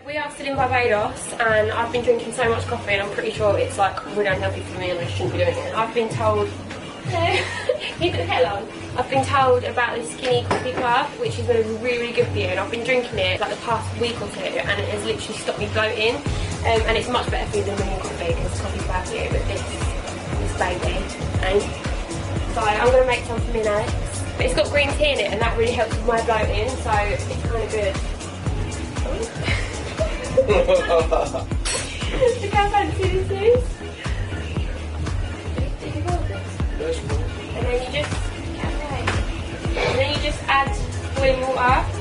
We are still in Barbados and I've been drinking so much coffee and I'm pretty sure it's like really unhealthy for me and I shouldn't be doing it. I've been told, keep the kettle on. I've been told about this Skinny Coffee Club, which is going to be really, really good for you, and I've been drinking it like the past week or two and it has literally stopped me bloating, and it's much better for you than drinking coffee because coffee's bad for you, but this baby, eh? So I'm going to make some for me next. But it's got green tea in it and that really helps with my bloating, so it's kind of good. Look how fancy this is. Did you hold this? And then you just add boiling water.